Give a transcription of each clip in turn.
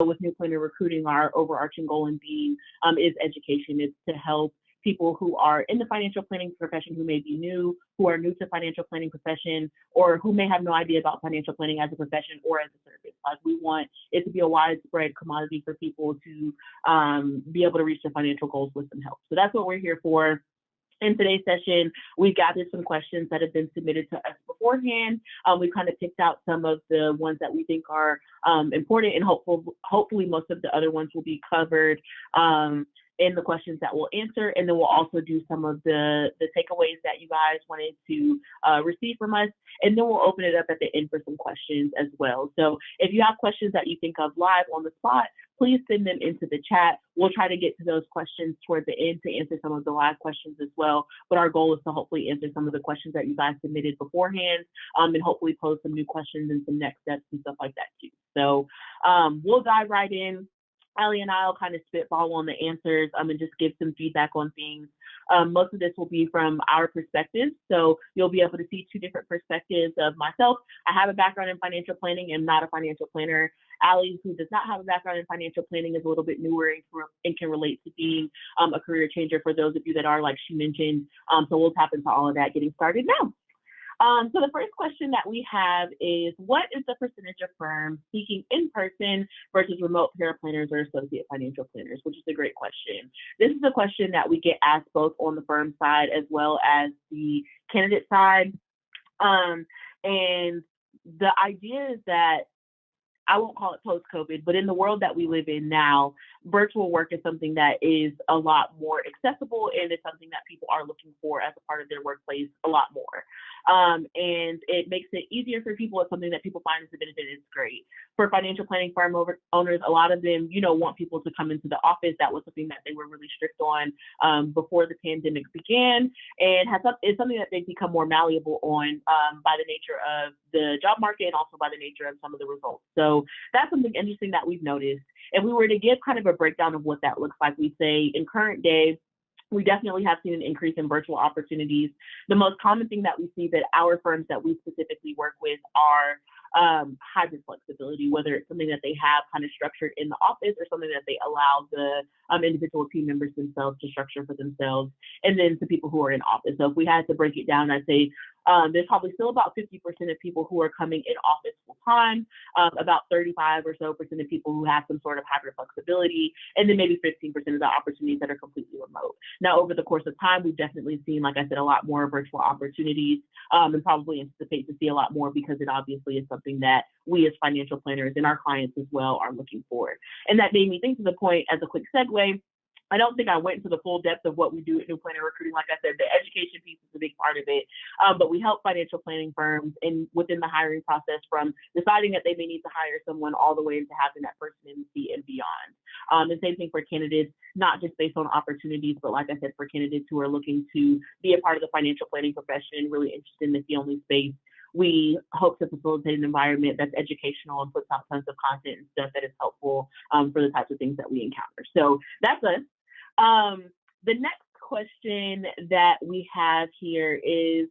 with new planner recruiting, our overarching goal and theme is education. It's to help people who are in the financial planning profession, who may be new, who are new to financial planning profession, or who may have no idea about financial planning as a profession or as a service. Like, we want it to be a widespread commodity for people to be able to reach their financial goals with some help. So that's what we're here for. In today's session, we gathered some questions that have been submitted to us beforehand. We've kind of picked out some of the ones that we think are important, and hopefully most of the other ones will be covered in the questions that we'll answer. And then we'll also do some of the takeaways that you guys wanted to receive from us. And then we'll open it up at the end for some questions as well. So if you have questions that you think of live on the spot, please send them into the chat. We'll try to get to those questions toward the end to answer some of the live questions as well. But our goal is to hopefully answer some of the questions that you guys submitted beforehand, and hopefully pose some new questions and some next steps and stuff like that too. So we'll dive right in. Allie and I'll kind of spitball on the answers and just give some feedback on things. Most of this will be from our perspectives. So you'll be able to see two different perspectives of myself. I have a background in financial planning and not a financial planner. Allie, who does not have a background in financial planning, is a little bit newer and can relate to being a career changer for those of you that are, like she mentioned. So we'll tap into all of that getting started now. So the first question that we have is, what is the percentage of firms seeking in-person versus remote paraplanners or associate financial planners, which is a great question. This is a question that we get asked both on the firm side as well as the candidate side. And the idea is that, I won't call it post-COVID, but in the world that we live in now, virtual work is something that is a lot more accessible, and it's something that people are looking for as a part of their workplace a lot more. And it makes it easier for people. It's something that people find as a benefit. It's great. For financial planning firm owners, a lot of them, want people to come into the office. That was something that they were really strict on before the pandemic began, and it's something that they've become more malleable on by the nature of the job market and also by the nature of some of the results. So that's something interesting that we've noticed. If we were to give kind of a breakdown of what that looks like, we say in current day, we definitely have seen an increase in virtual opportunities. The most common thing that we see that our firms that we specifically work with are hybrid flexibility, whether it's something that they have kind of structured in the office or something that they allow the individual team members themselves to structure for themselves, and then to people who are in office. So if we had to break it down, I'd say there's probably still about 50% of people who are coming in office full time, about 35% or so of people who have some sort of hybrid flexibility, and then maybe 15% of the opportunities that are completely remote. Now, over the course of time, we've definitely seen, like I said, a lot more virtual opportunities, and probably anticipate to see a lot more because it obviously is something that we as financial planners and our clients as well are looking for. And that made me think to the point, as a quick segue, I don't think I went into the full depth of what we do at New Planner Recruiting. Like I said, the education piece is a big part of it, but we help financial planning firms within the hiring process, from deciding that they may need to hire someone all the way into having that person in the seat and beyond. And same thing for candidates, not just based on opportunities, but like I said, for candidates who are looking to be a part of the financial planning profession and really interested in the fee-only space. We hope to facilitate an environment that's educational and puts out tons of content and stuff that is helpful for the types of things that we encounter. So that's us. The next question that we have here is,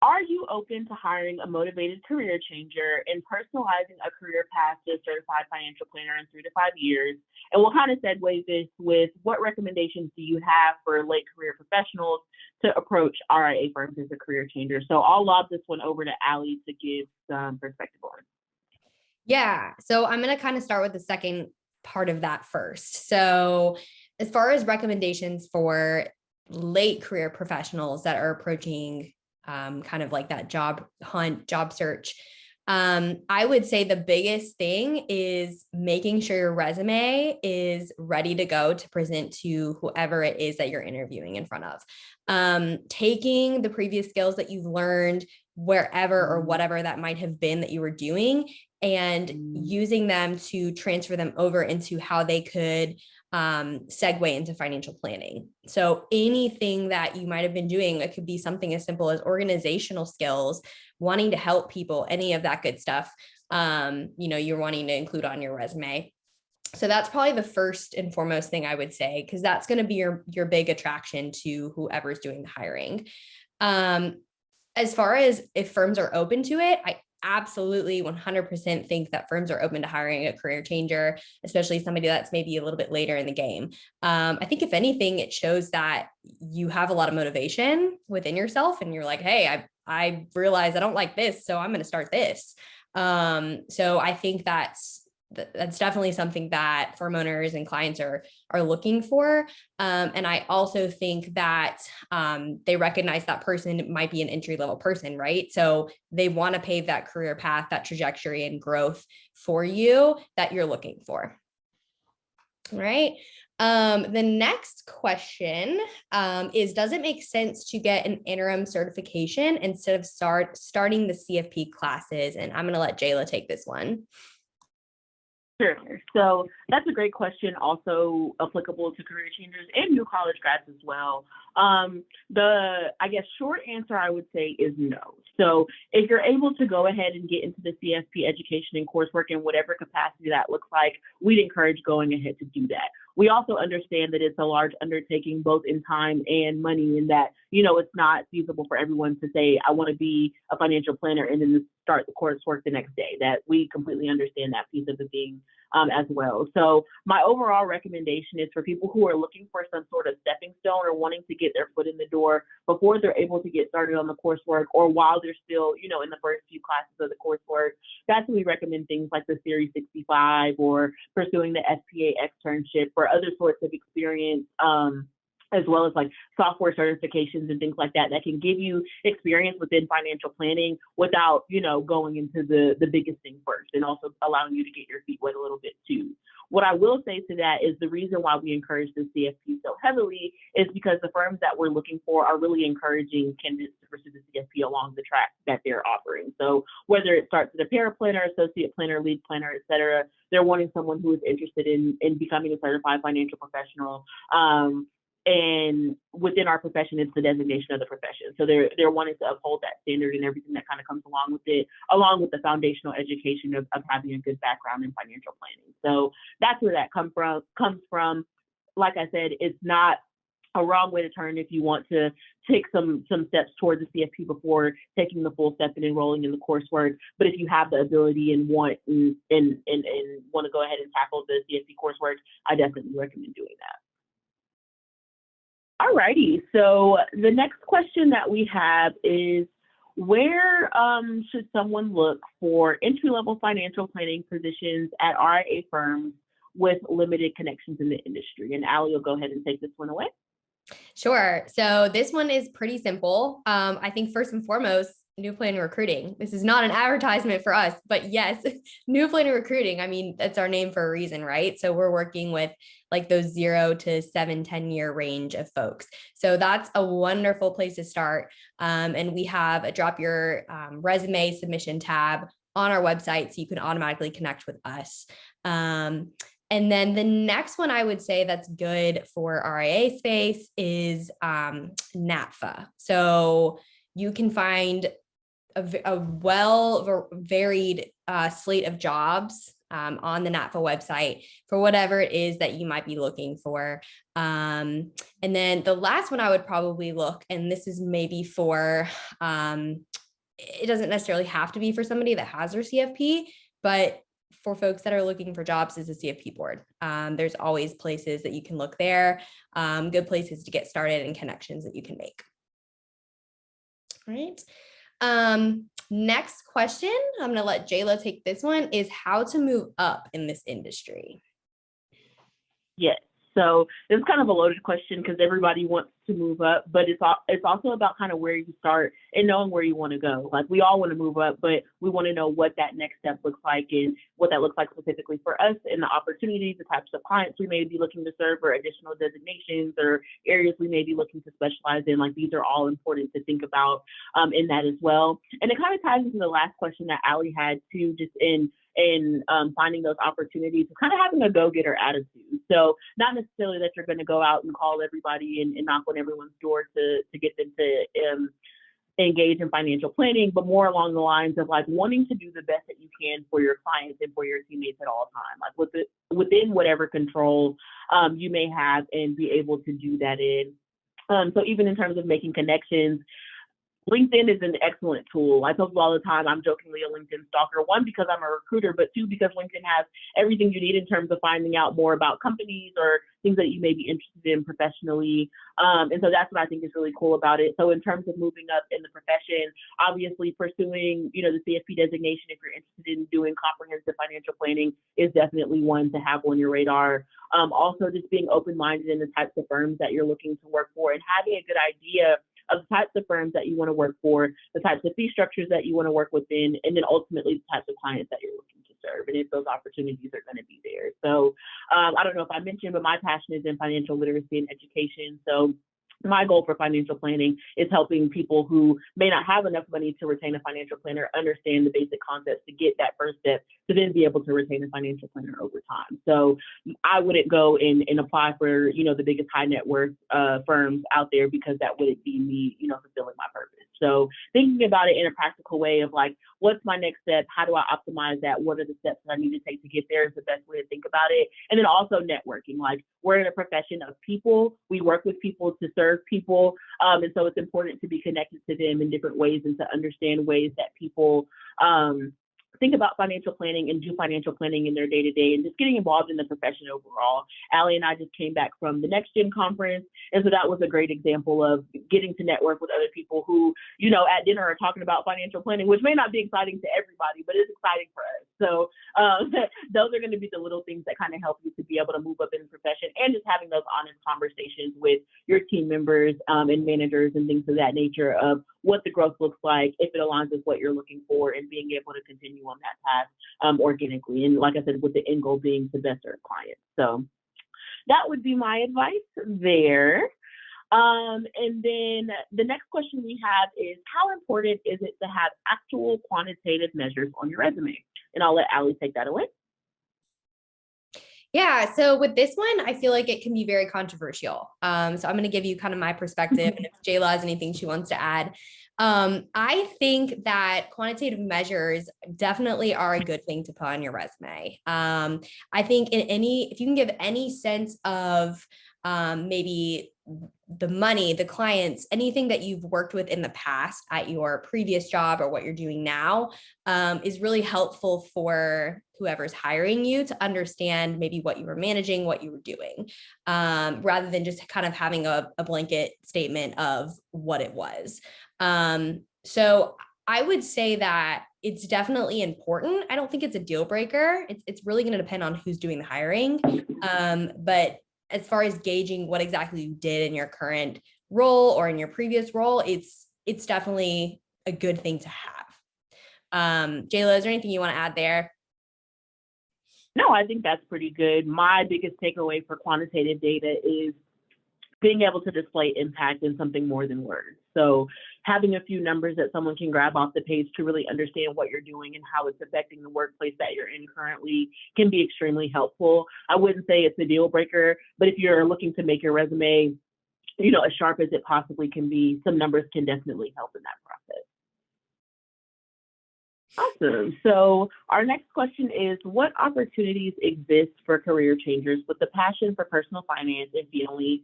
are you open to hiring a motivated career changer and personalizing a career path to a certified financial planner in 3 to 5 years? And we'll kind of segue this with, what recommendations do you have for late career professionals to approach RIA firms as a career changer? So I'll lob this one over to Allie to give some perspective on. Yeah, so I'm going to kind of start with the second part of that first. So as far as recommendations for late career professionals that are approaching kind of like that job hunt, job search, I would say the biggest thing is making sure your resume is ready to go to present to whoever it is that you're interviewing in front of. Taking the previous skills that you've learned wherever or whatever that might have been that you were doing, and using them to transfer them over into how they could segue into financial planning. So anything that you might have been doing, it could be something as simple as organizational skills, wanting to help people, any of that good stuff, you're wanting to include on your resume. So that's probably the first and foremost thing I would say, because that's going to be your big attraction to whoever's doing the hiring. As far as if firms are open to it, absolutely 100% think that firms are open to hiring a career changer, especially somebody that's maybe a little bit later in the game. I think if anything, it shows that you have a lot of motivation within yourself and you're like, hey, I realize I don't like this, so I'm going to start this. So I think that's definitely something that firm owners and clients are looking for. And I also think that they recognize that person might be an entry-level person, right? So they want to pave that career path, that trajectory and growth for you that you're looking for. All right. The next question is, does it make sense to get an interim certification instead of starting the CFP classes? And I'm going to let Jayla take this one. Sure. So that's a great question, also applicable to career changers and new college grads as well. I guess short answer I would say is no. So if you're able to go ahead and get into the CFP education and coursework in whatever capacity that looks like, we'd encourage going ahead to do that. We also understand that it's a large undertaking, both in time and money, and that, it's not feasible for everyone to say, I want to be a financial planner and then start the coursework the next day. That we completely understand that piece of the thing as well. So my overall recommendation is for people who are looking for some sort of stepping stone or wanting to get their foot in the door before they're able to get started on the coursework, or while they're still, in the first few classes of the coursework. That's when we recommend things like the Series 65 or pursuing the SPA externship or other sorts of experience, as well as like software certifications and things like that can give you experience within financial planning without, going into the biggest thing first, and also allowing you to get your feet wet a little bit too. What I will say to that is the reason why we encourage the CFP so heavily is because the firms that we're looking for are really encouraging candidates to pursue the CFP along the track that they're offering. So whether it starts at a paraplanner, associate planner, lead planner, et cetera, they're wanting someone who is interested in becoming a certified financial professional. And within our profession, it's the designation of the profession. So they're wanting to uphold that standard and everything that kind of comes along with it, along with the foundational education of having a good background in financial planning. So that's where that comes from. Like I said, it's not a wrong way to turn if you want to take some steps towards the CFP before taking the full step and enrolling in the coursework. But if you have the ability and want and want to go ahead and tackle the CFP coursework, I definitely recommend doing that. Alrighty, so the next question that we have is, where should someone look for entry-level financial planning positions at RIA firms with limited connections in the industry? And Allie will go ahead and take this one away. Sure. So this one is pretty simple. I think first and foremost, New Plan Recruiting. This is not an advertisement for us, but yes, New Plan Recruiting. I mean, that's our name for a reason, right? So we're working with like those 0 to 7-10 year range of folks. So that's a wonderful place to start. And we have a drop your resume submission tab on our website, so you can automatically connect with us. And then the next one I would say that's good for RIA space is NAPFA. So you can find a varied slate of jobs on the NAPFA website for whatever it is that you might be looking for. And then the last one I would probably look, and this is maybe for, it doesn't necessarily have to be for somebody that has their CFP, but for folks that are looking for jobs is the CFP board. There's always places that you can look there, good places to get started and connections that you can make. All right. Next question, I'm going to let Jayla take this one, is how to move up in this industry. Yes. So it's kind of a loaded question because everybody wants to move up, but it's also about kind of where you start and knowing where you want to go. Like, we all want to move up, but we want to know what that next step looks like and what that looks like specifically for us and the opportunities, the types of clients we may be looking to serve, or additional designations or areas we may be looking to specialize in. Like, these are all important to think about in that as well. And it kind of ties into the last question that Allie had too, just in finding those opportunities, kind of having a go-getter attitude. So not necessarily that you're going to go out and call everybody and knock on everyone's door to get them to engage in financial planning, but more along the lines of like wanting to do the best that you can for your clients and for your teammates at all times, like within whatever control you may have, and be able to do that in. So even in terms of making connections, LinkedIn is an excellent tool. I tell people all the time, I'm jokingly a LinkedIn stalker. One, because I'm a recruiter, but two, because LinkedIn has everything you need in terms of finding out more about companies or things that you may be interested in professionally. And so that's what I think is really cool about it. So in terms of moving up in the profession, obviously pursuing, the CFP designation, if you're interested in doing comprehensive financial planning, is definitely one to have on your radar. Also, just being open-minded in the types of firms that you're looking to work for and having a good idea of the types of firms that you want to work for, the types of fee structures that you want to work within, and then ultimately the types of clients that you're looking to serve, and if those opportunities are going to be there. So I don't know if I mentioned, but my passion is in financial literacy and education. So my goal for financial planning is helping people who may not have enough money to retain a financial planner understand the basic concepts to get that first step to then be able to retain a financial planner over time. So I wouldn't go and apply for, the biggest high net worth firms out there, because that wouldn't be me, fulfilling my purpose. So thinking about it in a practical way of like, what's my next step? How do I optimize that? What are the steps that I need to take to get there is the best way to think about it. And then also networking. Like, we're in a profession of people. We work with people to serve people. And so it's important to be connected to them in different ways and to understand ways that people think about financial planning and do financial planning in their day-to-day, and just getting involved in the profession overall. Allie and I just came back from the Next Gen conference, and so that was a great example of getting to network with other people who, at dinner are talking about financial planning, which may not be exciting to everybody, but it's exciting for us. So those are going to be the little things that kind of help you to be able to move up in the profession, and just having those honest conversations with your team members and managers and things of that nature of what the growth looks like, if it aligns with what you're looking for, and being able to continue on that path organically. And like I said, with the end goal being to best serve clients. So that would be my advice there. And then the next question we have is, how important is it to have actual quantitative measures on your resume? And I'll let Allie take that away. Yeah. So with this one, I feel like it can be very controversial. So I'm going to give you kind of my perspective, and if Jayla has anything she wants to add. I think that quantitative measures definitely are a good thing to put on your resume. I think if you can give any sense of maybe the money, the clients, anything that you've worked with in the past at your previous job or what you're doing now, is really helpful for whoever's hiring you to understand maybe what you were managing, what you were doing, rather than just kind of having a blanket statement of what it was. So I would say that it's definitely important. I don't think it's a deal breaker. It's really going to depend on who's doing the hiring. But as far as gauging what exactly you did in your current role or in your previous role, it's definitely a good thing to have. Jayla, is there anything you want to add there? No, I think that's pretty good. My biggest takeaway for quantitative data is being able to display impact in something more than words. So having a few numbers that someone can grab off the page to really understand what you're doing and how it's affecting the workplace that you're in currently can be extremely helpful. I wouldn't say it's a deal breaker, but if you're looking to make your resume, as sharp as it possibly can be, some numbers can definitely help in that process. Awesome. So our next question is, what opportunities exist for career changers with the passion for personal finance and feeling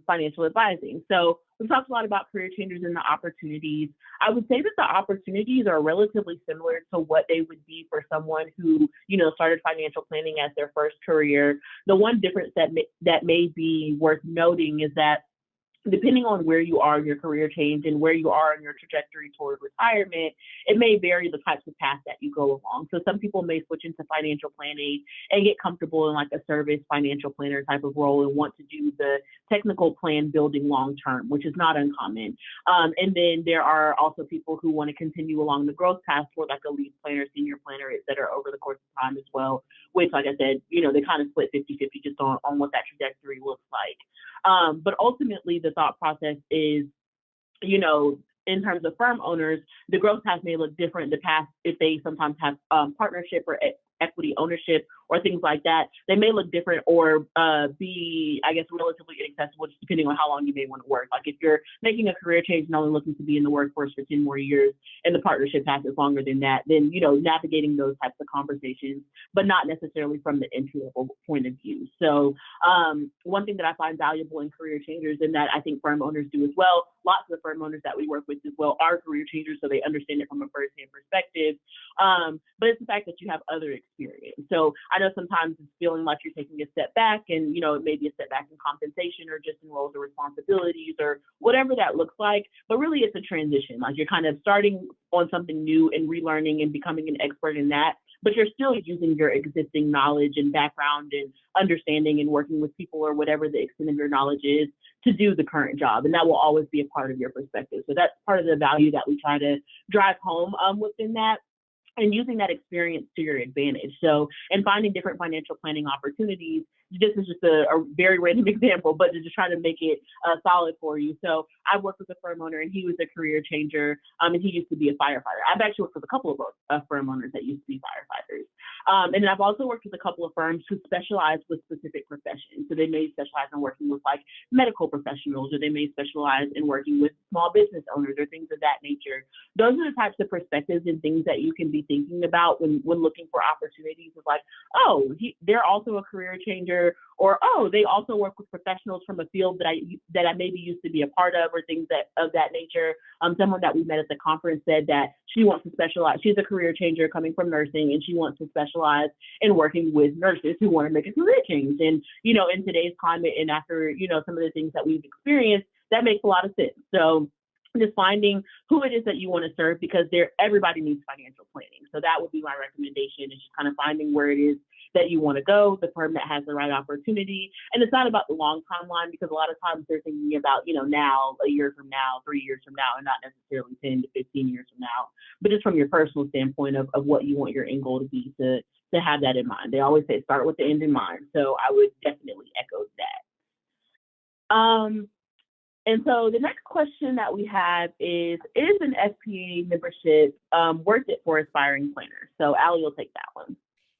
financial advising? So we've talked a lot about career changers and the opportunities. I would say that the opportunities are relatively similar to what they would be for someone who, started financial planning as their first career. The one difference that may be worth noting is that depending on where you are in your career change and where you are in your trajectory toward retirement, it may vary the types of paths that you go along. So some people may switch into financial planning and get comfortable in like a service financial planner type of role and want to do the technical plan building long term, which is not uncommon. And then there are also people who want to continue along the growth path for like a lead planner, senior planner, et cetera, over the course of time as well, which, like I said, they kind of split 50-50 just on what that trajectory looks like. But ultimately, the thought process is, in terms of firm owners, the growth path may look different. The path, if they sometimes have partnership or equity ownership or things like that, they may look different or be, I guess, relatively inaccessible just depending on how long you may want to work. Like if you're making a career change and only looking to be in the workforce for 10 more years and the partnership passes longer than that, then, navigating those types of conversations, but not necessarily from the entry level point of view. So one thing that I find valuable in career changers, and that I think firm owners do as well, lots of the firm owners that we work with as well are career changers, so they understand it from a first-hand perspective. But it's the fact that you have other experience. So I know sometimes it's feeling like you're taking a step back, and it may be a step back in compensation or just in roles or responsibilities or whatever that looks like. But really, it's a transition. Like you're kind of starting on something new and relearning and becoming an expert in that, but you're still using your existing knowledge and background and understanding and working with people or whatever the extent of your knowledge is to do the current job. And that will always be a part of your perspective. So that's part of the value that we try to drive home within that, and using that experience to your advantage. So, and finding different financial planning opportunities. This is just a very random example, but to just try to make it solid for you. So I've worked with a firm owner, and he was a career changer, and he used to be a firefighter. I've actually worked with a couple of firm owners that used to be firefighters. And then I've also worked with a couple of firms who specialize with specific professions. So they may specialize in working with like medical professionals, or they may specialize in working with small business owners or things of that nature. Those are the types of perspectives and things that you can be thinking about when looking for opportunities. Of like, oh, they're also a career changer, or oh, they also work with professionals from a field that I maybe used to be a part of, or things of that nature. Someone that we met at the conference said that she wants to specialize. She's a career changer coming from nursing, and she wants to specialize in working with nurses who want to make a career change. And in today's climate, and after some of the things that we've experienced, that makes a lot of sense. So just finding who it is that you want to serve, because everybody needs financial planning. So that would be my recommendation, is just kind of finding where it is that you want to go, the firm that has the right opportunity. And it's not about the long timeline, because a lot of times they're thinking about, now, a year from now, 3 years from now, and not necessarily 10 to 15 years from now, but just from your personal standpoint of what you want your end goal to be, to have that in mind. They always say start with the end in mind. So I would definitely echo that. And so the next question that we have is an SPA membership worth it for aspiring planners? So Allie will take that one.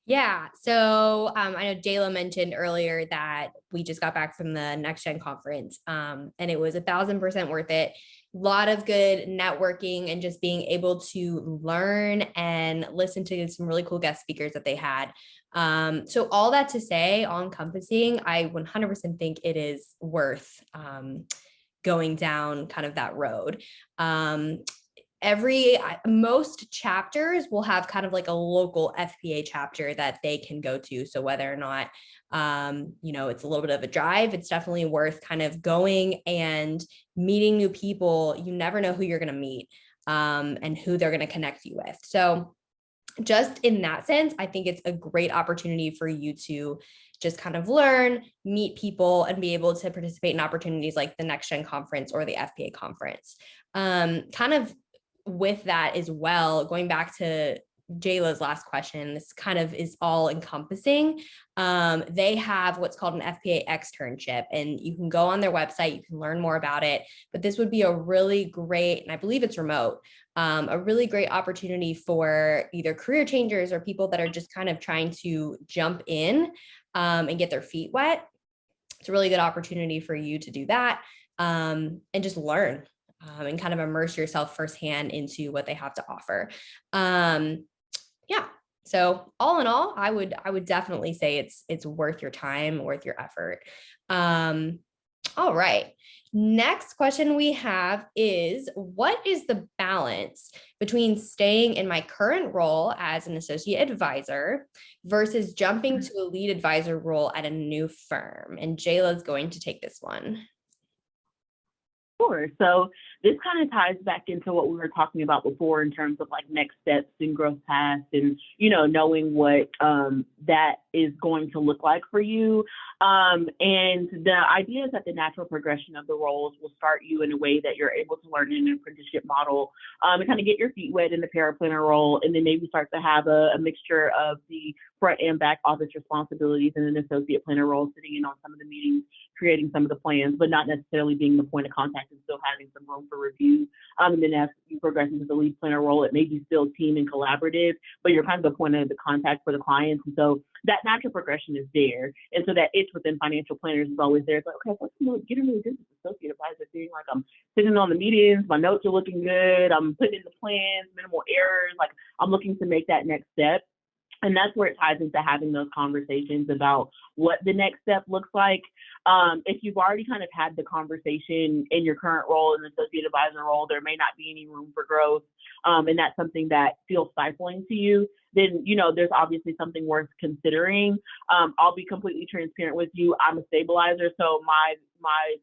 Yeah. So I know Jayla mentioned earlier that we just got back from the Next Gen conference, and it was 1,000% worth it. A lot of good networking and just being able to learn and listen to some really cool guest speakers that they had. So all that to say, all encompassing, I 100% think it is worth going down kind of that road. Most chapters will have kind of like a local FPA chapter that they can go to. So whether or not, it's a little bit of a drive, it's definitely worth kind of going and meeting new people. You never know who you're going to meet, and who they're going to connect you with. So just in that sense, I think it's a great opportunity for you to just kind of learn, meet people, and be able to participate in opportunities like the Next Gen conference or the FPA conference. Kind of with that as well, going back to Jayla's last question, this kind of is all encompassing. They have what's called an FPA externship, and you can go on their website, you can learn more about it, but this would be a really great, and I believe it's remote, a really great opportunity for either career changers or people that are just kind of trying to jump in and get their feet wet. It's a really good opportunity for you to do that, and just learn and kind of immerse yourself firsthand into what they have to offer. Yeah. So all in all, I would definitely say it's worth your time, worth your effort. All right. Next question we have is, what is the balance between staying in my current role as an associate advisor versus jumping to a lead advisor role at a new firm? And Jayla is going to take this one. Sure. So this kind of ties back into what we were talking about before in terms of like next steps and growth paths, and, knowing what that is going to look like for you. And the idea is that the natural progression of the roles will start you in a way that you're able to learn in an apprenticeship model, and kind of get your feet wet in the paraplanner role, and then maybe start to have a mixture of the front and back office responsibilities in an associate planner role, sitting in on some of the meetings, creating some of the plans, but not necessarily being the point of contact and still having some room for review. And then as you progress into the lead planner role, it may be still team and collaborative, but you're kind of the point of the contact for the clients. And so that natural progression is there. And so that itch within financial planners is always there. It's like, okay, what's getting really good with associate advisor thing? Like, I'm sitting on the meetings, my notes are looking good, I'm putting in the plans, minimal errors, like I'm looking to make that next step. And that's where it ties into having those conversations about what the next step looks like. If you've already kind of had the conversation in your current role, in the associate advisor role, there may not be any room for growth, and that's something that feels stifling to you, then, there's obviously something worth considering. I'll be completely transparent with you. I'm a stabilizer, so my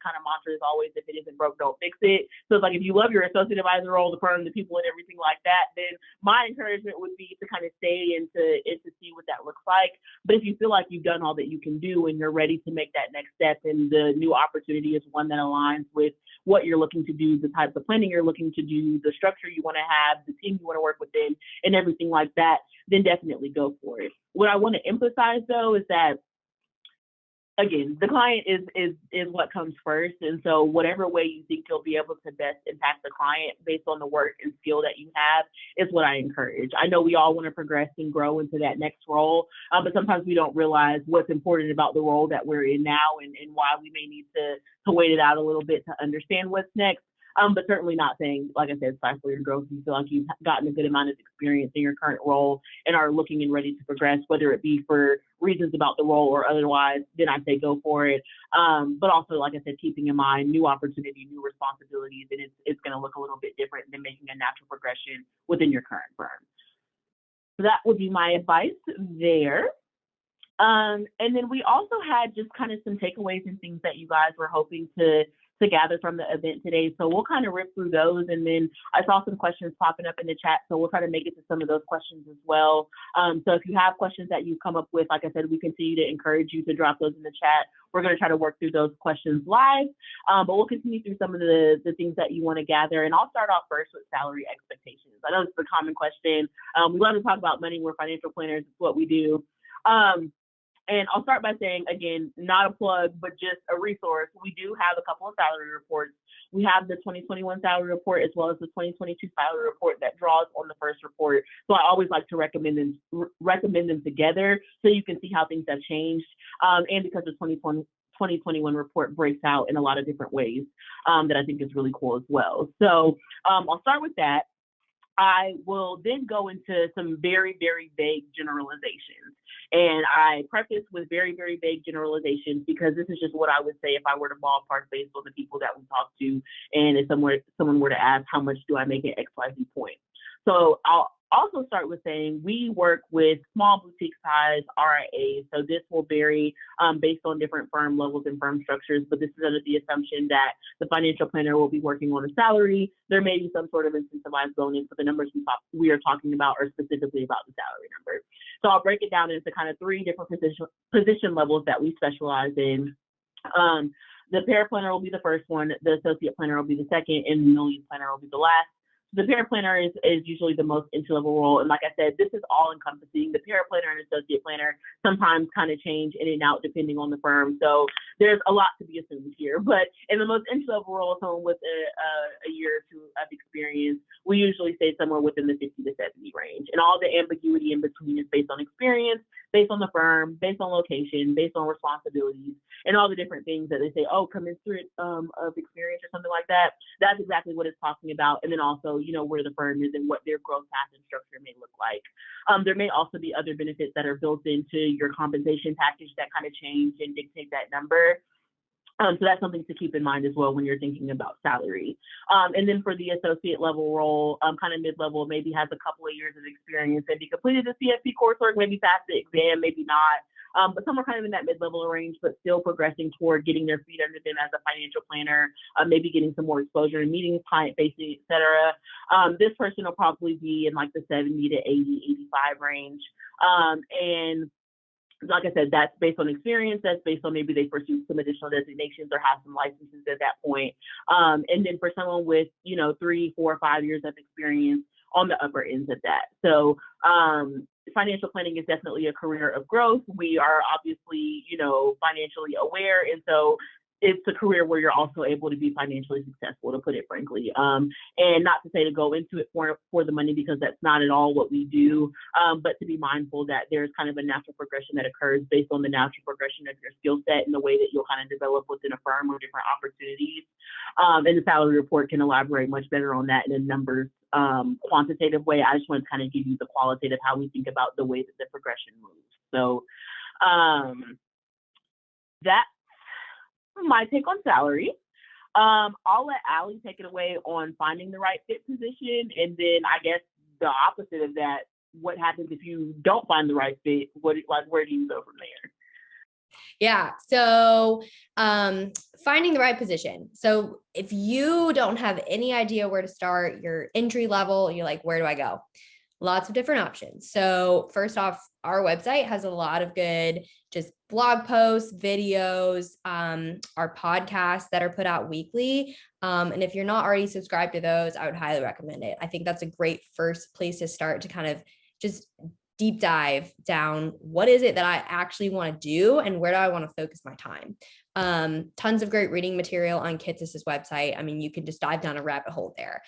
kind of mantra is always, if it isn't broke, don't fix it. So it's like, if you love your associate advisor role, the firm, the people, and everything like that, then my encouragement would be to kind of stay and to see what that looks like. But if you feel like you've done all that you can do and you're ready to make that next step, and the new opportunity is one that aligns with what you're looking to do, the types of planning you're looking to do, the structure you want to have, the team you want to work within, and everything like that, then definitely go for it. What I want to emphasize, though, is that, again, the client is what comes first. And so whatever way you think you'll be able to best impact the client based on the work and skill that you have is what I encourage. I know we all want to progress and grow into that next role, but sometimes we don't realize what's important about the role that we're in now, and why we may need to wait it out a little bit to understand what's next. But certainly not saying, like I said, stifle your growth. You feel like you've gotten a good amount of experience in your current role and are looking and ready to progress, whether it be for reasons about the role or otherwise, then I say go for it. But also, like I said, keeping in mind new opportunity, new responsibilities, and it's going to look a little bit different than making a natural progression within your current firm. So that would be my advice there. And then we also had just kind of some takeaways and things that you guys were hoping to gather from the event today. So we'll kind of rip through those. And then I saw some questions popping up in the chat, so we'll try to make it to some of those questions as well. So if you have questions that you come up with, like I said, we continue to encourage you to drop those in the chat. We're going to try to work through those questions live, but we'll continue through some of the things that you want to gather. And I'll start off first with salary expectations. I know it's a common question. We love to talk about money. We're financial planners. It's what we do. And I'll start by saying, again, not a plug, but just a resource. We do have a couple of salary reports. We have the 2021 salary report as well as the 2022 salary report that draws on the first report. So I always like to recommend them together so you can see how things have changed. And because the 2021 report breaks out in a lot of different ways that I think is really cool as well. So I'll start with that. I will then go into some very, very vague generalizations. And I preface with very, very vague generalizations because this is just what I would say if I were to ballpark based on the people that we talk to. And if someone were to ask, how much do I make at XYZ point? So I'll also start with saying we work with small boutique size RIAs. So this will vary based on different firm levels and firm structures, but this is under the assumption that the financial planner will be working on a salary. There may be some sort of incentivized bonus, but the numbers we are talking about are specifically about the salary number. So I'll break it down into kind of three different position levels that we specialize in. The paraplanner will be the first one, the associate planner will be the second, and the lead planner will be the last. The paraplanner is usually the most entry-level role. And like I said, this is all encompassing. The paraplanner and associate planner sometimes kind of change in and out depending on the firm. So there's a lot to be assumed here. But in the most entry-level role, someone with a year or two of experience, we usually say somewhere within the 50 to 70 range. And all the ambiguity in between is based on experience, based on the firm, based on location, based on responsibilities, and all the different things that they say, oh, commensurate of experience or something like that. That's exactly what it's talking about. And then also, where the firm is and what their growth path and structure may look like. There may also be other benefits that are built into your compensation package that kind of change and dictate that number. So that's something to keep in mind as well when you're thinking about salary. And then for the associate level role, kind of mid-level, maybe has a couple of years of experience, maybe completed the CFP coursework, maybe passed the exam, maybe not. But some are kind of in that mid-level range, but still progressing toward getting their feet under them as a financial planner, maybe getting some more exposure in meetings, client-facing, et cetera. This person will probably be in like the 70 to 80, 85 range. And like I said, that's based on experience. That's based on maybe they pursued some additional designations or have some licenses at that point. And then for someone with, 3, 4, 5 years of experience on the upper ends of that. So financial planning is definitely a career of growth. We are obviously, financially aware. And so it's a career where you're also able to be financially successful, to put it frankly. And not to say to go into it for the money, because that's not at all what we do, but to be mindful that there's kind of a natural progression that occurs based on the natural progression of your skill set and the way that you'll kind of develop within a firm or different opportunities. And the salary report can elaborate much better on that in a numbers quantitative way. I just want to kind of give you the qualitative, how we think about the way that the progression moves. So that's my take on salary. I'll let Allie take it away on finding the right fit position, and then I guess the opposite of that, what happens if you don't find the right fit? Where do you go from there? Yeah. So finding the right position. So if you don't have any idea where to start, you're entry level, you're like, where do I go? Lots of different options. So first off, our website has a lot of good just blog posts, videos, our podcasts that are put out weekly. And if you're not already subscribed to those, I would highly recommend it. I think that's a great first place to start, to kind of just deep dive down. What is it that I actually want to do, and where do I want to focus my time? Tons of great reading material on Kitsis's website. I mean, you can just dive down a rabbit hole there.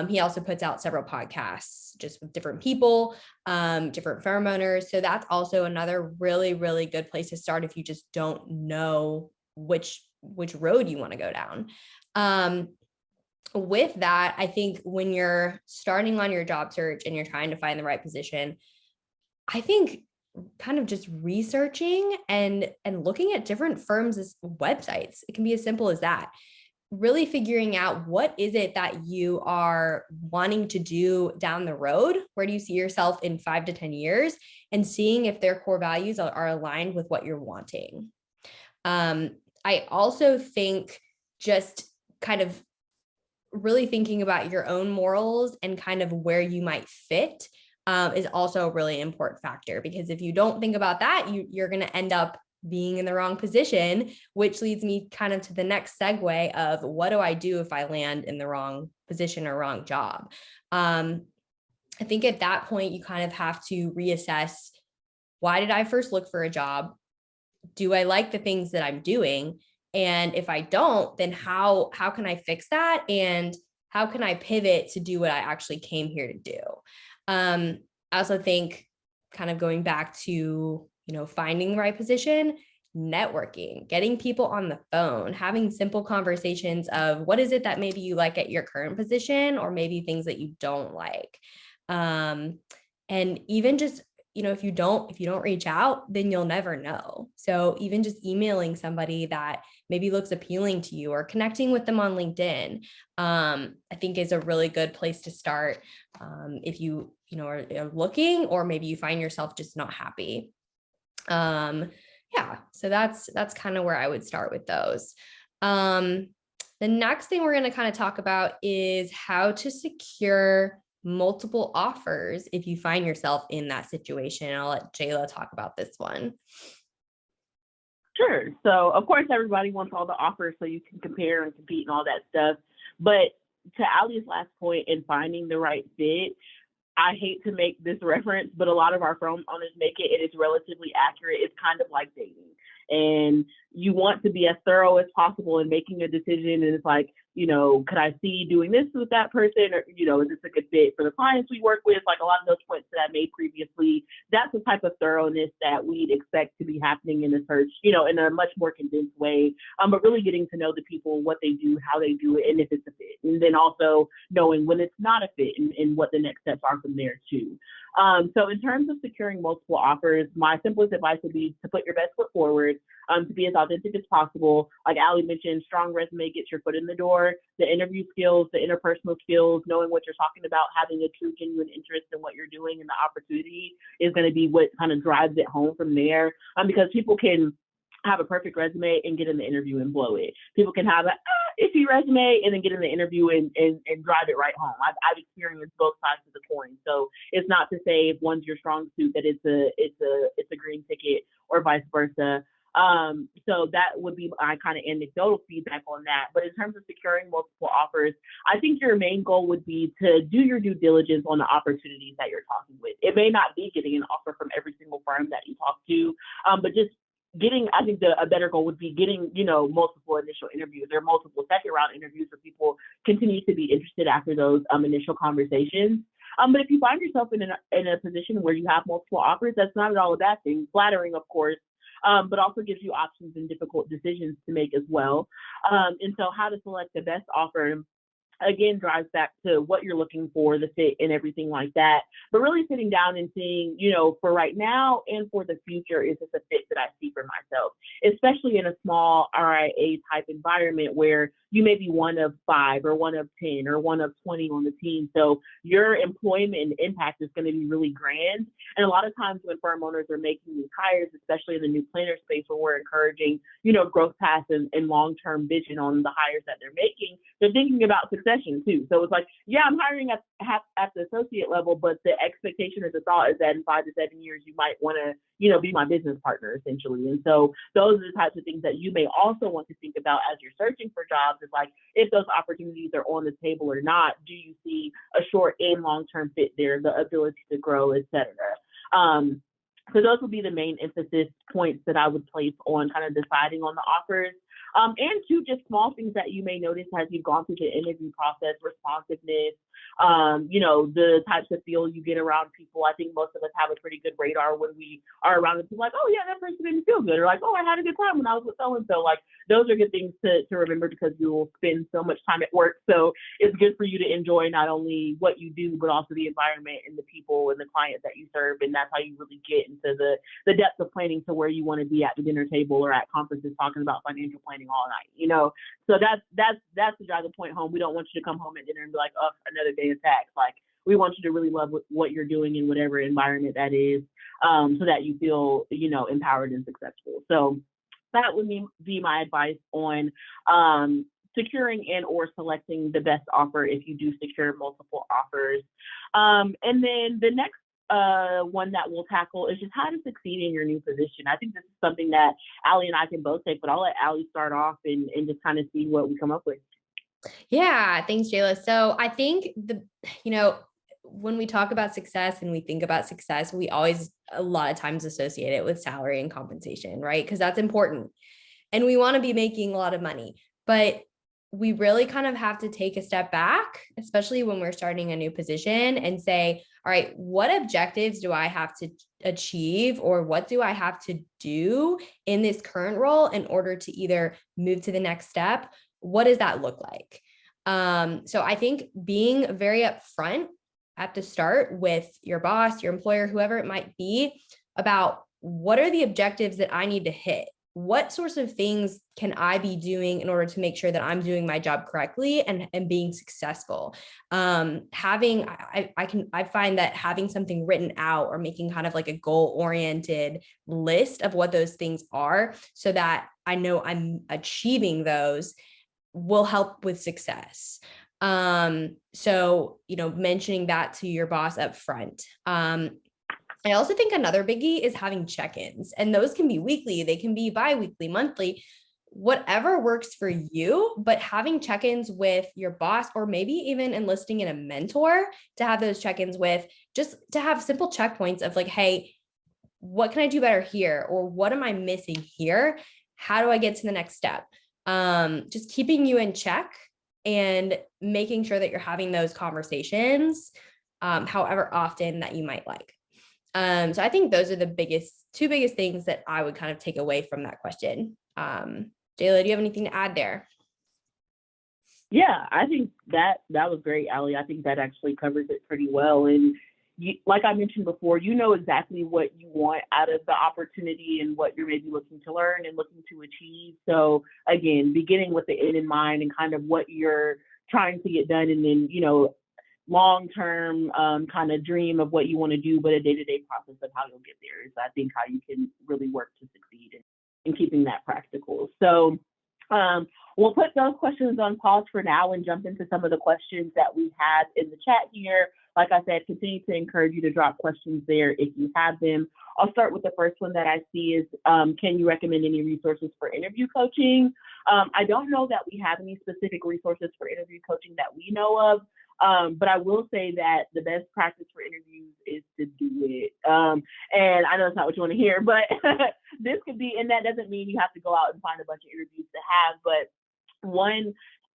He also puts out several podcasts just with different people, different firm owners. So that's also another really, really good place to start if you just don't know which road you want to go down. With that, I think when you're starting on your job search and you're trying to find the right position, I think kind of just researching and looking at different firms' websites. It can be as simple as that. Really figuring out what is it that you are wanting to do down the road. Where do you see yourself in 5 to 10 years? And seeing if their core values are aligned with what you're wanting. I also think just kind of really thinking about your own morals and kind of where you might fit is also a really important factor, because if you don't think about that, you're going to end up being in the wrong position, which leads me kind of to the next segue of what do I do if I land in the wrong position or wrong job? I think at that point, you kind of have to reassess, why did I first look for a job? Do I like the things that I'm doing? And if I don't, then how can I fix that? And how can I pivot to do what I actually came here to do? I also think, kind of going back to, finding the right position, networking, getting people on the phone, having simple conversations of what is it that maybe you like at your current position, or maybe things that you don't like. And even just, if you don't reach out, then you'll never know. So even just emailing somebody that maybe looks appealing to you, or connecting with them on LinkedIn, I think is a really good place to start. If you are looking, or maybe you find yourself just not happy. So that's kind of where I would start with those. The next thing we're going to kind of talk about is how to secure multiple offers if you find yourself in that situation. I'll let Jayla talk about this one. Sure. So of course, everybody wants all the offers so you can compare and compete and all that stuff. But to Allie's last point in finding the right fit, I hate to make this reference, but a lot of our firm owners make it, and it's relatively accurate. It's kind of like dating. And you want to be as thorough as possible in making a decision. And it's like, could I see doing this with that person? Or, is this a good fit for the clients we work with? Like a lot of those points that I made previously, that's the type of thoroughness that we'd expect to be happening in the search, in a much more condensed way. But really getting to know the people, what they do, how they do it, and if it's a fit. And then also knowing when it's not a fit, and what the next steps are from there too. So in terms of securing multiple offers, my simplest advice would be to put your best foot forward, to be as authentic as possible. Like Allie mentioned, strong resume gets your foot in the door. The interview skills, the interpersonal skills, knowing what you're talking about, having a true, genuine interest in what you're doing and the opportunity is going to be what kind of drives it home from there. Because people can have a perfect resume and get in the interview and blow it. People can have iffy resume and then get in the interview and drive it right home. I've experienced both sides of the coin. So it's not to say if one's your strong suit that it's a green ticket or vice versa. So that would be my kind of anecdotal feedback on that. But in terms of securing multiple offers, I think your main goal would be to do your due diligence on the opportunities that you're talking with. It may not be getting an offer from every single firm that you talk to, but just getting, I think a better goal would be getting, multiple initial interviews or multiple second round interviews where people continue to be interested after those initial conversations. But if you find yourself in a position where you have multiple offers, that's not at all a bad thing. Flattering, of course, but also gives you options and difficult decisions to make as well. And so how to select the best offer, again, drives back to what you're looking for, the fit and everything like that. But really sitting down and seeing, for right now and for the future, is this a fit that I see for myself, especially in a small RIA type environment where you may be one of 5 or one of 10 or one of 20 on the team. So your employment and impact is going to be really grand. And a lot of times when firm owners are making these hires, especially in the new planner space where we're encouraging, growth paths and long-term vision on the hires that they're making, they're thinking about succession too. So it's like, yeah, I'm hiring at the associate level, but the expectation or the thought is that in 5 to 7 years, you might want to, be my business partner essentially. And so those are the types of things that you may also want to think about as you're searching for jobs. Is like, if those opportunities are on the table or not, do you see a short and long-term fit there, the ability to grow, et cetera? So those would be the main emphasis points that I would place on kind of deciding on the offers. And two, just small things that you may notice as you've gone through the interview process, responsiveness, the types of feel you get around people. I think most of us have a pretty good radar when we are around people, like, oh yeah, that person didn't feel good, or like, oh, I had a good time when I was with so-and-so. Like, those are good things to remember because you will spend so much time at work. So it's good for you to enjoy not only what you do, but also the environment and the people and the clients that you serve. And that's how you really get into the depth of planning to where you want to be at the dinner table or at conferences talking about financial planning all night, So that's to drive the point home. We don't want you to come home at dinner and be like, oh, another day of tax. Like, we want you to really love what you're doing in whatever environment that is, so that you feel, empowered and successful. So that would be my advice on securing and or selecting the best offer if you do secure multiple offers. And then the next one that we'll tackle is just how to succeed in your new position. I think this is something that Allie and I can both take, but I'll let Allie start off and just kind of see what we come up with. Yeah, thanks, Jayla. So I think when we talk about success and we think about success, we always a lot of times associate it with salary and compensation, right? Because that's important. And we want to be making a lot of money, but we really kind of have to take a step back, especially when we're starting a new position, and say, all right, what objectives do I have to achieve, or what do I have to do in this current role in order to either move to the next step? What does that look like? So I think being very upfront at the start with your boss, your employer, whoever it might be, about what are the objectives that I need to hit? What sorts of things can I be doing in order to make sure that I'm doing my job correctly and being successful? I find that having something written out or making kind of like a goal-oriented list of what those things are, so that I know I'm achieving those, will help with success. So, mentioning that to your boss up front. I also think another biggie is having check-ins, and those can be weekly, they can be bi-weekly, monthly, whatever works for you, but having check-ins with your boss, or maybe even enlisting in a mentor to have those check-ins with, just to have simple checkpoints of like, hey, what can I do better here? Or what am I missing here? How do I get to the next step? Just keeping you in check and making sure that you're having those conversations, however often that you might like. So I think those are the two biggest things that I would kind of take away from that question. Jayla, do you have anything to add there? Yeah, I think that was great, Allie. I think that actually covers it pretty well. And like I mentioned before, exactly what you want out of the opportunity and what you're maybe looking to learn and looking to achieve. So again, beginning with the end in mind and kind of what you're trying to get done, and then, long-term kind of dream of what you want to do, but a day-to-day process of how you'll get there is, I think, how you can really work to succeed in keeping that practical. So we'll put those questions on pause for now and jump into some of the questions that we have in the chat here. Like I said, continue to encourage you to drop questions there if you have them. I'll start with the first one that I see is, can you recommend any resources for interview coaching? I don't know that we have any specific resources for interview coaching that we know of. But I will say that the best practice for interviews is to do it. And I know it's not what you want to hear, but this could be, and that doesn't mean you have to go out and find a bunch of interviews to have, but one,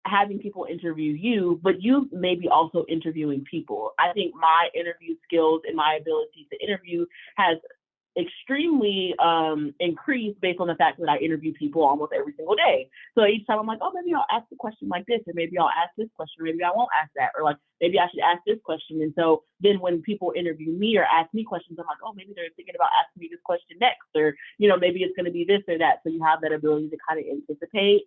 having people interview you, but you may be also interviewing people. I think my interview skills and my ability to interview has extremely increased based on the fact that I interview people almost every single day. So each time I'm like, oh, maybe I'll ask a question like this, or maybe I'll ask this question, or maybe I won't ask that, or like maybe I should ask this question. And so then when people interview me or ask me questions, I'm like, oh, maybe they're thinking about asking me this question next, or maybe it's going to be this or that. So you have that ability to kind of anticipate.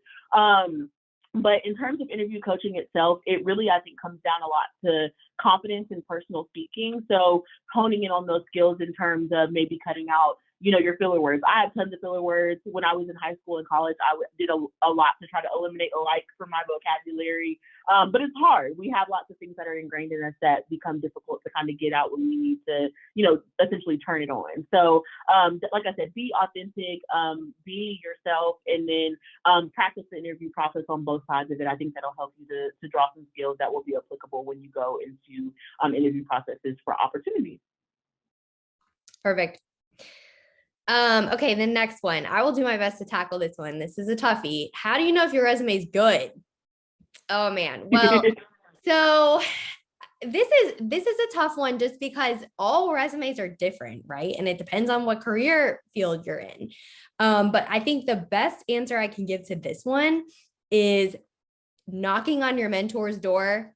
But in terms of interview coaching itself, it really, I think, comes down a lot to confidence and personal speaking. So honing in on those skills in terms of maybe cutting out, your filler words. I have tons of filler words. When I was in high school and college, I did a lot to try to eliminate like from my vocabulary. But it's hard. We have lots of things that are ingrained in us that become difficult to kind of get out when we need to, essentially turn it on. So like I said, be authentic, be yourself, and then practice the interview process on both sides of it. I think that'll help you to draw some skills that will be applicable when you go into interview processes for opportunities. Perfect. Okay, the next one. I will do my best to tackle this one. This is a toughie. How do you know if your resume is good? Oh man. Well, so this is a tough one just because all resumes are different, right? And it depends on what career field you're in. But I think the best answer I can give to this one is knocking on your mentor's door,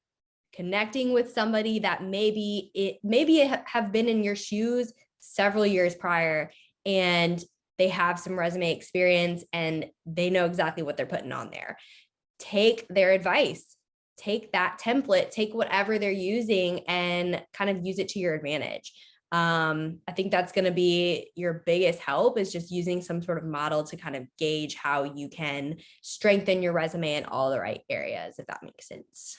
connecting with somebody that maybe have been in your shoes several years prior, and they have some resume experience and they know exactly what they're putting on there. Take their advice, take that template, take whatever they're using and kind of use it to your advantage. I think that's going to be your biggest help, is just using some sort of model to kind of gauge how you can strengthen your resume in all the right areas, if that makes sense.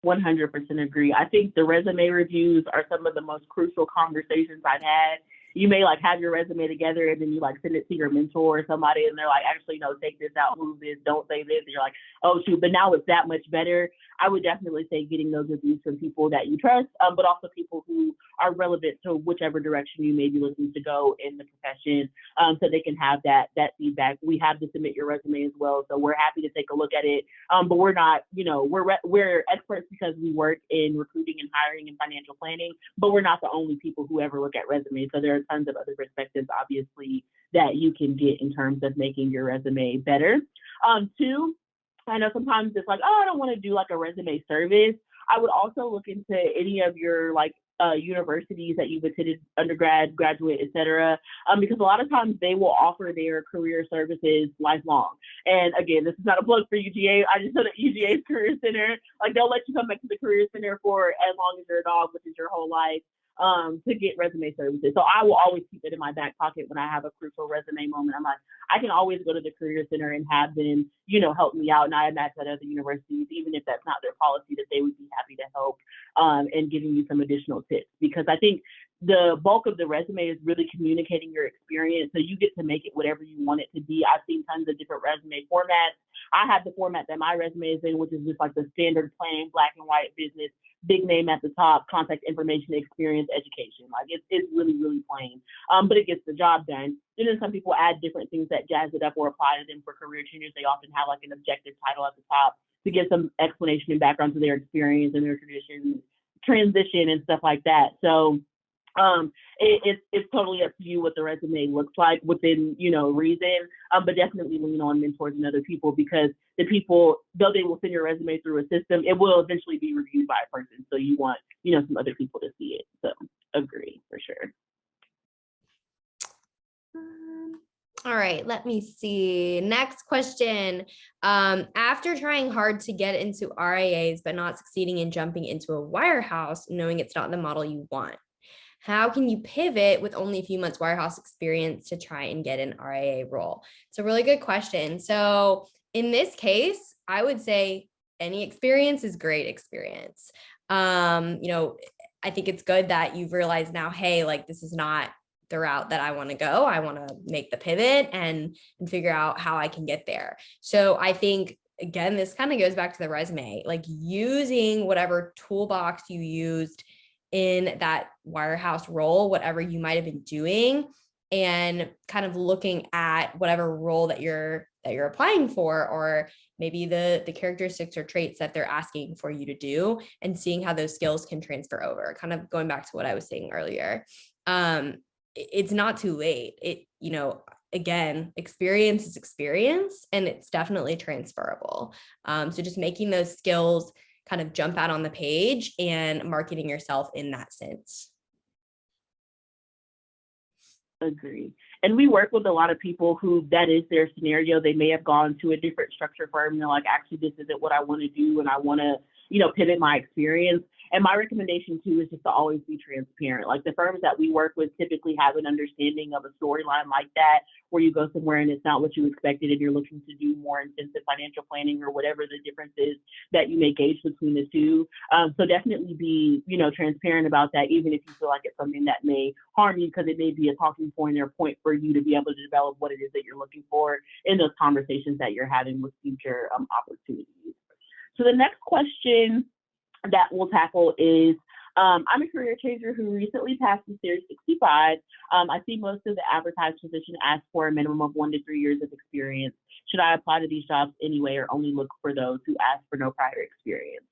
100% agree. I think the resume reviews are some of the most crucial conversations I've had. You may have your resume together and then you send it to your mentor or somebody and they're like, actually, no, take this out, move this, don't say this. And you're like, oh shoot, but now it's that much better. I would definitely say getting those reviews from people that you trust, but also people who are relevant to whichever direction you may be looking to go in the profession, so they can have that feedback. We have to submit your resume as well, so we're happy to take a look at it. But we're not, we're experts because we work in recruiting and hiring and financial planning, but we're not the only people who ever look at resumes. So there are tons of other perspectives, obviously, that you can get in terms of making your resume better. Two, I know sometimes it's like, oh, I don't want to do a resume service. I would also look into any of your universities that you've attended, undergrad, graduate, etc. Because a lot of times they will offer their career services lifelong. And again, this is not a plug for UGA. I just know that UGA's Career Center, they'll let you come back to the Career Center for as long as you're a dog, which is your whole life, to get resume services. So I will always keep it in my back pocket when I have a crucial resume moment. I'm like, I can always go to the Career Center and have them, help me out. And I imagine at other universities, even if that's not their policy, that they would be happy to help and giving you some additional tips. Because I think the bulk of the resume is really communicating your experience. So you get to make it whatever you want it to be. I've seen tons of different resume formats. I have the format that my resume is in, which is just the standard plain black and white business, big name at the top, contact information, experience, education. It's really, really plain, but it gets the job done. And then some people add different things that jazz it up or apply to them for career changes. They often have an objective title at the top to give some explanation and background to their experience and their tradition, transition and stuff like that. So it's totally up to you what the resume looks like within, reason, but definitely lean on mentors and other people, because the people, though they will send your resume through a system, it will eventually be reviewed by a person. So you want, some other people to see it. So agree for sure. All right, let me see. Next question. After trying hard to get into RIAs, but not succeeding in jumping into a wirehouse, knowing it's not the model you want, how can you pivot with only a few months wirehouse experience to try and get an RIA role? It's a really good question. So in this case, I would say any experience is great experience. I think it's good that you've realized now, hey, like this is not the route that I want to go. I want to make the pivot and figure out how I can get there. So I think, again, this kind of goes back to the resume, like using whatever toolbox you used in that wirehouse role, whatever you might have been doing, and kind of looking at whatever role that you're applying for, or maybe the characteristics or traits that they're asking for you to do, and seeing how those skills can transfer over. Kind of going back to what I was saying earlier. It's not too late. Again, experience is experience, and it's definitely transferable. So just making those skills kind of jump out on the page and marketing yourself in that sense. Agree. And we work with a lot of people who that is their scenario. They may have gone to a different structure firm and they're like, actually, this isn't what I want to do, and I want to, pivot my experience. And my recommendation too is just to always be transparent. Like the firms that we work with typically have an understanding of a storyline like that, where you go somewhere and it's not what you expected and you're looking to do more intensive financial planning or whatever the difference is that you may gauge between the two. So definitely be, transparent about that, even if you feel like it's something that may harm you, because it may be a talking point or a point for you to be able to develop what it is that you're looking for in those conversations that you're having with future opportunities. So the next question that we'll tackle is, I'm a career changer who recently passed the Series 65. I see most of the advertised position ask for a minimum of 1 to 3 years of experience. Should I apply to these jobs anyway, or only look for those who ask for no prior experience?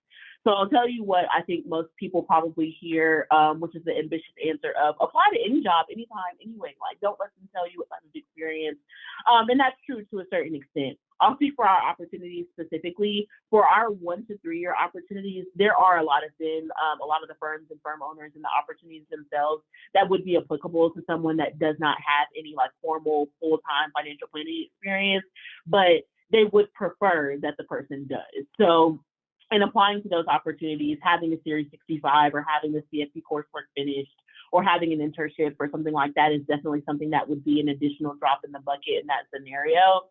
So I'll tell you what I think most people probably hear, which is the ambitious answer of apply to any job, anytime, anyway. Like, don't let them tell you what type of experience. And that's true to a certain extent. I'll speak for our opportunities specifically. For our 1 to 3 year opportunities, there are a lot of them, a lot of the firms and firm owners and the opportunities themselves that would be applicable to someone that does not have any like formal full-time financial planning experience, but they would prefer that the person does. So in applying to those opportunities, having a Series 65 or having the CFP coursework finished or having an internship or something like that is definitely something that would be an additional drop in the bucket in that scenario.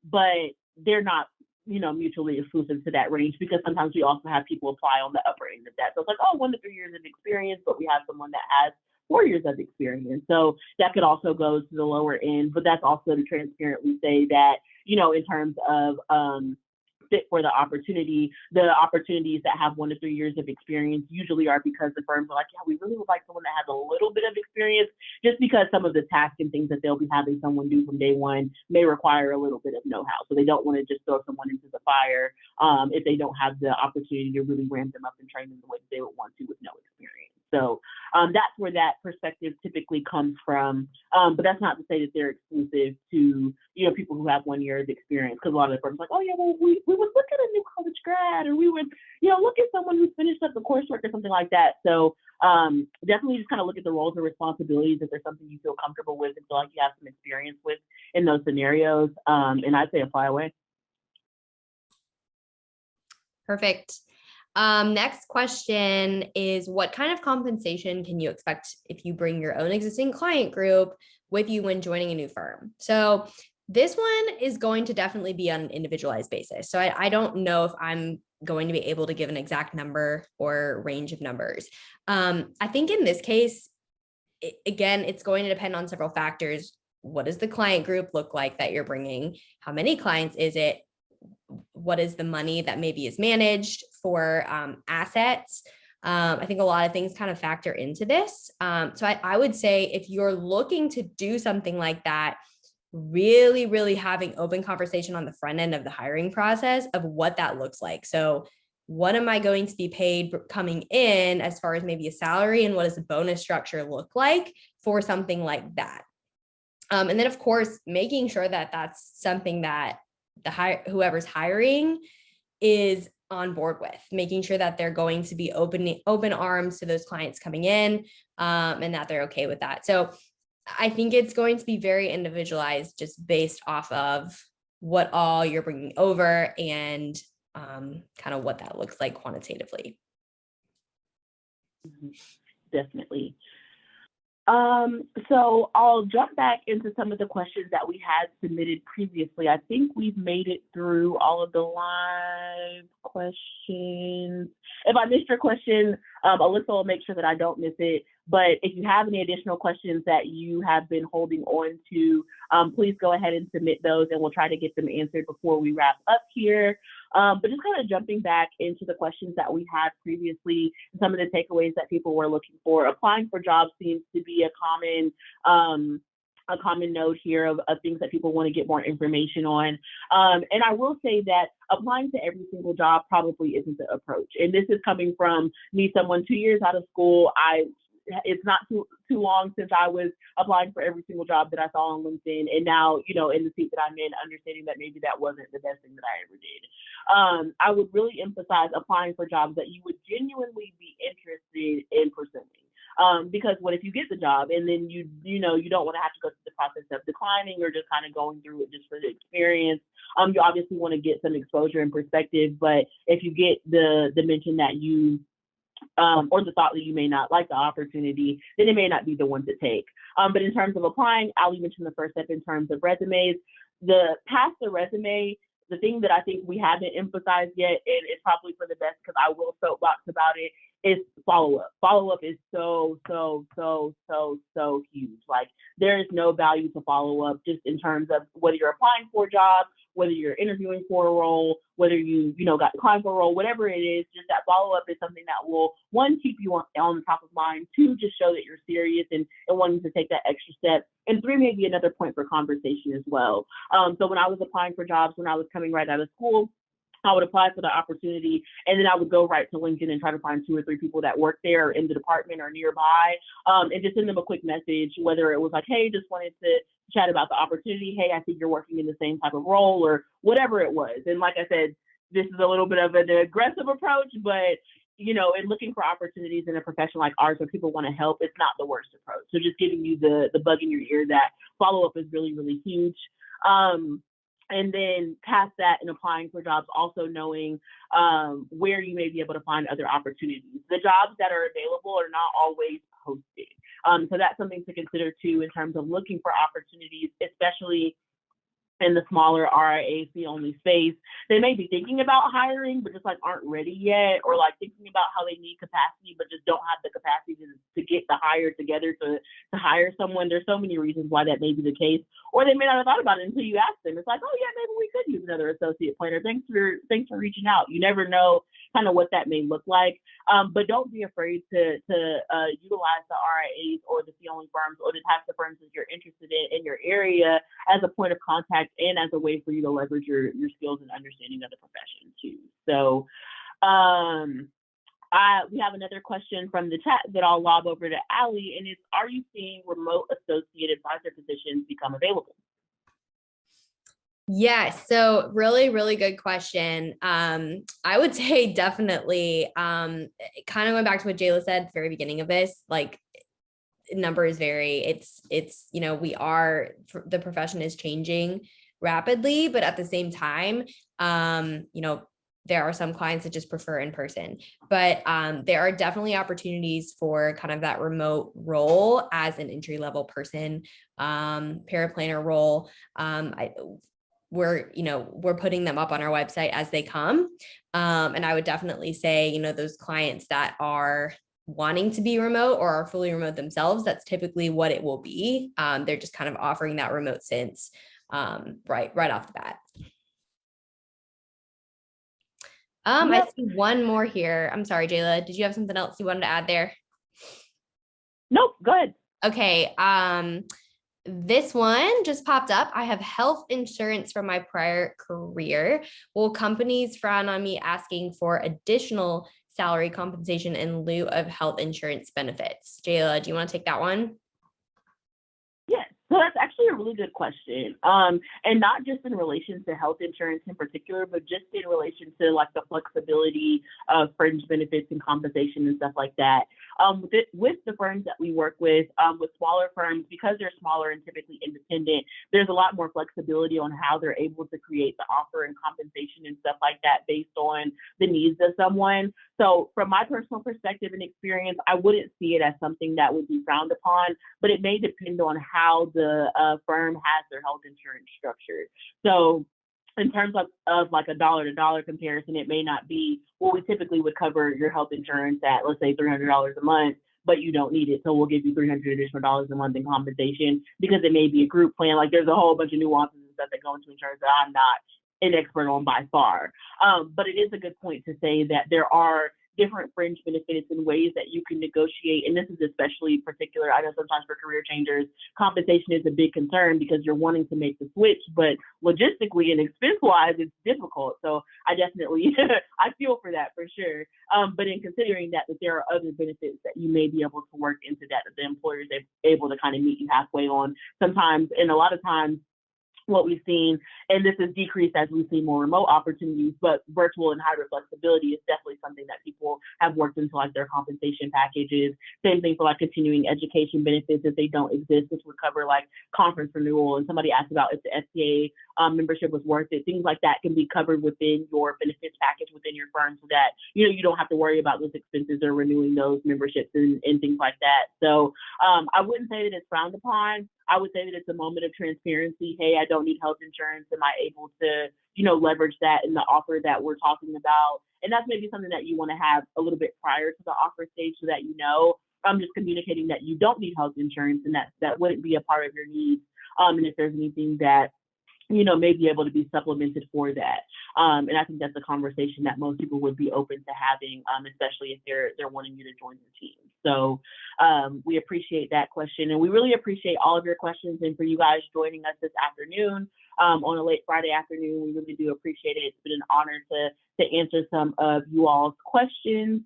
But they're not, mutually exclusive to that range, because sometimes we also have people apply on the upper end of that. So it's like, 1 to 3 years of experience, but we have someone that has 4 years of experience. So that could also go to the lower end, but that's also to transparently say that, in terms of, fit for the opportunities that have 1 to 3 years of experience usually are because the firms are like, yeah, we really would like someone that has a little bit of experience, just because some of the tasks and things that they'll be having someone do from day one may require a little bit of know-how. So they don't want to just throw someone into the fire if they don't have the opportunity to really ramp them up and train them the way that they would want to with no experience. So that's where that perspective typically comes from. But that's not to say that they're exclusive to, people who have 1 year of experience, because a lot of the firms are like, oh yeah, well, we would look at a new college grad, or we would, look at someone who's finished up the coursework or something like that. So definitely just kind of look at the roles and responsibilities if there's something you feel comfortable with and feel like you have some experience with in those scenarios. And I'd say apply away. Perfect. Next question is, what kind of compensation can you expect if you bring your own existing client group with you when joining a new firm? So this one is going to definitely be on an individualized basis. So I don't know if I'm going to be able to give an exact number or range of numbers. I think in this case, again, it's going to depend on several factors. What does the client group look like that you're bringing? How many clients is it? What is the money that maybe is managed for assets? I think a lot of things kind of factor into this. So I would say if you're looking to do something like that, really, really having open conversation on the front end of the hiring process of what that looks like. So what am I going to be paid coming in as far as maybe a salary, and what does the bonus structure look like for something like that? And then of course, making sure that that's something that whoever's hiring is on board with, making sure that they're going to be open arms to those clients coming in, and that they're okay with that. So I think it's going to be very individualized, just based off of what all you're bringing over and kind of what that looks like quantitatively. definitely. So I'll jump back into some of the questions that we had submitted previously. I think we've made it through all of the live questions. If I missed your question, Alyssa will make sure that I don't miss it. But if you have any additional questions that you have been holding on to, please go ahead and submit those, and we'll try to get them answered before we wrap up here. But just kind of jumping back into the questions that we had previously, some of the takeaways that people were looking for. Applying for jobs seems to be a common note here of things that people want to get more information on. And I will say that applying to every single job probably isn't the approach. And this is coming from me, someone 2 years out of school. It's not too long since I was applying for every single job that I saw on LinkedIn, and now, in the seat that I'm in, understanding that maybe that wasn't the best thing that I ever did. I would really emphasize applying for jobs that you would genuinely be interested in pursuing. Because what if you get the job and then you don't want to have to go through the process of declining or just kind of going through it just for the experience. You obviously want to get some exposure and perspective, but if you get the mention that you or the thought that you may not like the opportunity, then it may not be the one to take. But in terms of applying, Ali mentioned the first step in terms of resumes. Past the resume, the thing that I think we haven't emphasized yet, and it's probably for the best because I will soapbox about it, is follow-up. Follow-up is so huge. Like, there is no value to follow-up just in terms of whether you're applying for a job, whether you're interviewing for a role, whether you got declined for a role, whatever it is, just that follow-up is something that will, one, keep you on the top of mind, two, just show that you're serious and wanting to take that extra step, and three, maybe another point for conversation as well. So when I was applying for jobs, when I was coming right out of school, I would apply for the opportunity, and then I would go right to LinkedIn and try to find 2 or 3 people that work there in the department or nearby, and just send them a quick message, whether it was like, hey, just wanted to chat about the opportunity. Hey, I think you're working in the same type of role, or whatever it was. And like I said, this is a little bit of an aggressive approach, but in looking for opportunities in a profession like ours where people want to help, it's not the worst approach. So just giving you the bug in your ear that follow-up is really, really huge. And then past that, and applying for jobs, also knowing where you may be able to find other opportunities. The jobs that are available are not always posted. So that's something to consider too in terms of looking for opportunities, especially in the smaller RIA fee-only space. They may be thinking about hiring, but just aren't ready yet, or thinking about how they need capacity, but just don't have the capacity to get the hire together to hire someone. There's so many reasons why that may be the case, or they may not have thought about it until you ask them. It's like, oh yeah, maybe we could use another associate planner. Thanks for reaching out. You never know kind of what that may look like, but don't be afraid to utilize the RIAs or the fee-only firms or the types of firms that you're interested in your area as a point of contact and as a way for you to leverage your skills and understanding of the profession too. So we have another question from the chat that I'll lob over to Ali, and it's, are you seeing remote associate advisor positions become available? Yes. So really, really good question. I would say definitely, kind of going back to what Jayla said at the very beginning of this, numbers vary. It's, the profession is changing rapidly, but at the same time, there are some clients that just prefer in person, but there are definitely opportunities for kind of that remote role as an entry-level person, paraplanner role. We're putting them up on our website as they come. And I would definitely say, those clients that are wanting to be remote or are fully remote themselves, that's typically what it will be. They're just kind of offering that remote sense right off the bat. I see one more here. I'm sorry, Jayla, did you have something else you wanted to add there? Nope, go ahead. Okay. This one just popped up. I have health insurance from my prior career. Will companies frown on me asking for additional salary compensation in lieu of health insurance benefits? Jayla, do you want to take that one? Yes, so that's actually a really good question. And not just in relation to health insurance in particular, but just in relation to the flexibility of fringe benefits and compensation and stuff like that. With the firms that we work with smaller firms, because they're smaller and typically independent, there's a lot more flexibility on how they're able to create the offer and compensation and stuff like that based on the needs of someone. So from my personal perspective and experience, I wouldn't see it as something that would be frowned upon, but it may depend on how the firm has their health insurance structured. So in terms of like a dollar to dollar comparison, it may not be, well, we typically would cover your health insurance at, let's say, $300 a month, but you don't need it. So we'll give you $300 additional a month in compensation, because it may be a group plan. Like, there's a whole bunch of nuances and stuff that go into insurance that I'm not an expert on by far. But it is a good point to say that there are different fringe benefits and ways that you can negotiate. And this is especially particular. I know sometimes for career changers, compensation is a big concern because you're wanting to make the switch, but logistically and expense wise, it's difficult. So I definitely, I feel for that for sure. But in considering that there are other benefits that you may be able to work into that the employer is able to kind of meet you halfway on sometimes. And a lot of times, what we've seen, and this has decreased as we've seen more remote opportunities, but virtual and hybrid flexibility is definitely something that people have worked into like their compensation packages. Same thing for like continuing education benefits if they don't exist, which would cover like conference renewal. And somebody asked about if the SPA membership was worth it. Things like that can be covered within your benefits package within your firm, so that you don't have to worry about those expenses or renewing those memberships and things like that. So I wouldn't say that it's frowned upon. I would say that it's a moment of transparency. Hey, I don't need health insurance. Am I able to, leverage that in the offer that we're talking about? And that's maybe something that you want to have a little bit prior to the offer stage, so that I'm just communicating that you don't need health insurance and that wouldn't be a part of your needs. And if there's anything that may be able to be supplemented for that. And I think that's a conversation that most people would be open to having, especially if they're wanting you to join the team. So we appreciate that question, and we really appreciate all of your questions, and for you guys joining us this afternoon on a late Friday afternoon. We really do appreciate it. It's been an honor to answer some of you all's questions.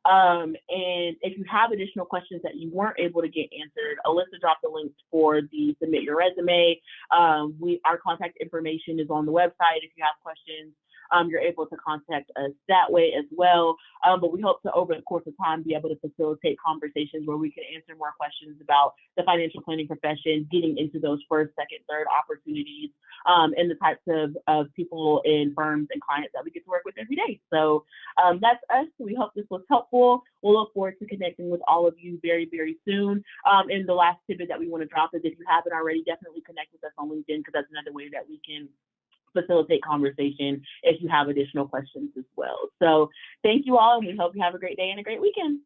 And if you have additional questions that you weren't able to get answered, Alyssa dropped the links for the submit your resume. Our contact information is on the website. If you have questions, you're able to contact us that way as well. But we hope to, over the course of time, be able to facilitate conversations where we can answer more questions about the financial planning profession, getting into those first, second, third opportunities, and the types of people and firms and clients that we get to work with every day. So that's us. We hope this was helpful. We'll look forward to connecting with all of you very, very soon. And the last tidbit that we want to drop is, if you haven't already, definitely connect with us on LinkedIn, because that's another way that we can facilitate conversation if you have additional questions as well. So thank you all, and we hope you have a great day and a great weekend.